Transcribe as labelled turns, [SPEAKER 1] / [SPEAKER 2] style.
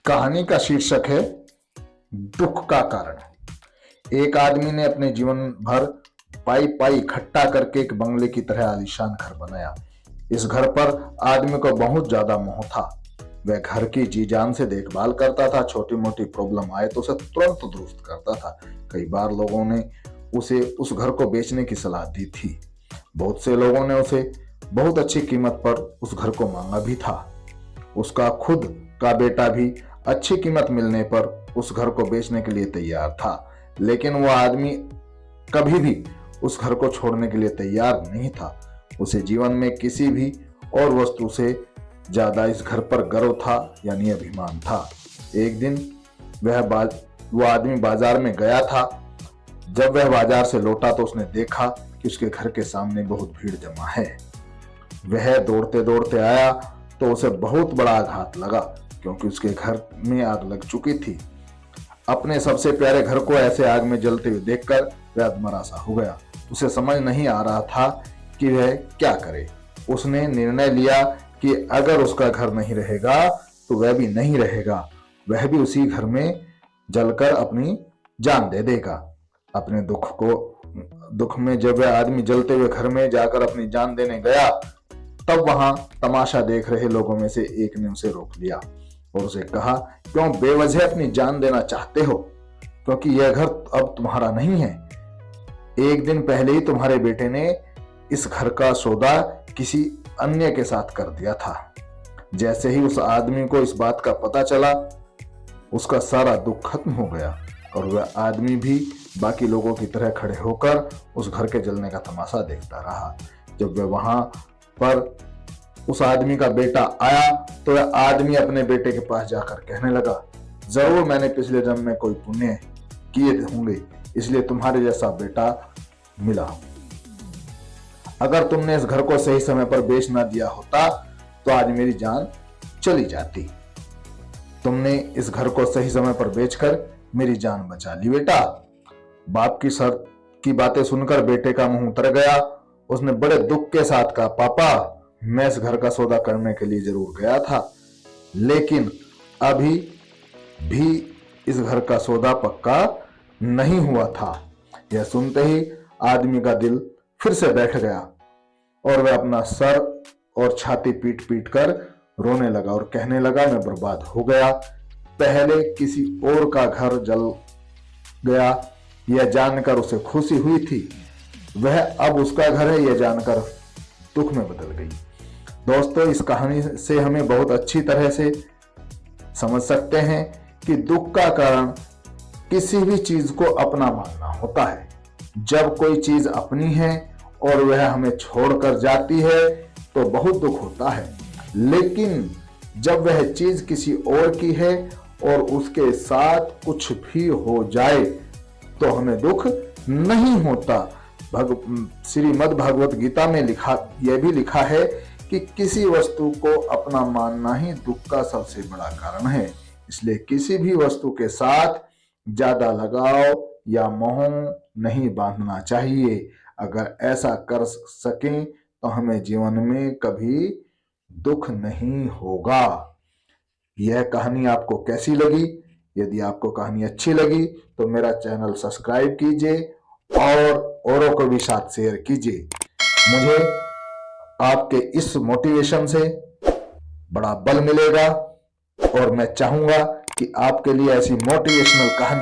[SPEAKER 1] कहानी का शीर्षक है दुख का कारण। एक आदमी ने अपने जीवन भर पाई पाई इकट्ठा करके एक बंगले की तरह आलीशान घर बनाया। इस घर पर आदमी को बहुत ज्यादा मोह था। वह घर की जी जान से देखभाल करता था। छोटी मोटी प्रॉब्लम आए तो उसे तुरंत दुरुस्त करता था। कई बार लोगों ने उसे उस घर को बेचने की सलाह दी थी। बहुत से लोगों ने उसे बहुत अच्छी कीमत पर उस घर को मांगा भी था। उसका खुद का बेटा भी अच्छी कीमत मिलने पर उस घर को बेचने के लिए तैयार था, लेकिन वह आदमी कभी भी उस घर को छोड़ने के लिए तैयार नहीं था। उसे जीवन में किसी भी और वस्तु से ज्यादा इस घर पर गर्व था, यानी अभिमान था। एक दिन वह आदमी बाजार में गया था। जब वह बाजार से लौटा तो उसने देखा कि उसके घर के सामने बहुत भीड़ जमा है। वह दौड़ते दौड़ते आया तो उसे बहुत बड़ा आघात लगा, क्योंकि उसके घर में आग लग चुकी थी। अपने सबसे प्यारे घर को ऐसे आग में जलते हुए देखकर वह अधमरा सा हो गया। उसे समझ नहीं आ रहा था कि वह क्या करे। उसने निर्णय लिया कि अगर उसका घर नहीं रहेगा तो वह भी नहीं रहेगा। वह भी उसी घर में जलकर अपनी जान दे देगा। अपने दुख में जब वह आदमी जलते हुए घर में जाकर अपनी जान देने गया, तब वहां तमाशा देख रहे लोगों में से एक ने उसे रोक लिया और उसे कहा, क्यों बेवजह अपनी जान देना चाहते हो? क्योंकि यह घर अब तुम्हारा नहीं है। एक दिन पहले ही तुम्हारे बेटे ने इस घर का सौदा किसी अन्य के साथ कर दिया था। जैसे ही उस आदमी को इस बात का पता चला, उसका सारा दुख खत्म हो गया और वह आदमी भी बाकी लोगों की तरह खड़े होकर उस घर के जलने का तमाशा देखता रहा। जब वह वहां पर उस आदमी का बेटा आया तो वह आदमी अपने बेटे के पास जाकर कहने लगा, जरूर मैंने पिछले जन्म में कोई पुण्य किए होंगे, इसलिए तुम्हारे जैसा बेटा मिला। अगर तुमने इस घर को सही समय पर बेच ना दिया होता तो आज मेरी जान चली जाती। तुमने इस घर को सही समय पर बेचकर मेरी जान बचा ली बेटा। बाप की शर्त की बातें सुनकर बेटे का मुंह उतर गया। उसने बड़े दुख के साथ कहा, पापा, मैं इस घर का सौदा करने के लिए जरूर गया था, लेकिन अभी भी इस घर का सौदा पक्का नहीं हुआ था। यह सुनते ही आदमी का दिल फिर से बैठ गया और वह अपना सर और छाती पीट पीट कर रोने लगा और कहने लगा, मैं बर्बाद हो गया। पहले किसी और का घर जल गया यह जानकर उसे खुशी हुई थी, वह अब उसका घर है यह जानकर दुख में बदल गई। दोस्तों, इस कहानी से हमें बहुत अच्छी तरह से समझ सकते हैं कि दुख का कारण किसी भी चीज को अपना मानना होता है। जब कोई चीज अपनी है और वह हमें छोड़कर जाती है तो बहुत दुख होता है, लेकिन जब वह चीज किसी और की है और उसके साथ कुछ भी हो जाए तो हमें दुख नहीं होता। श्रीमद् भागवत गीता में यह भी लिखा है कि किसी वस्तु को अपना मानना ही दुख का सबसे बड़ा कारण है। इसलिए किसी भी वस्तु के साथ ज्यादा लगाव या मोह नहीं बांधना चाहिए। अगर ऐसा कर सकें तो हमें जीवन में कभी दुख नहीं होगा। यह कहानी आपको कैसी लगी? यदि आपको कहानी अच्छी लगी तो मेरा चैनल सब्सक्राइब कीजिए और औरों को भी साथ शेयर कीजिए। मुझे आपके इस मोटिवेशन से बड़ा बल मिलेगा और मैं चाहूंगा कि आपके लिए ऐसी मोटिवेशनल कहानी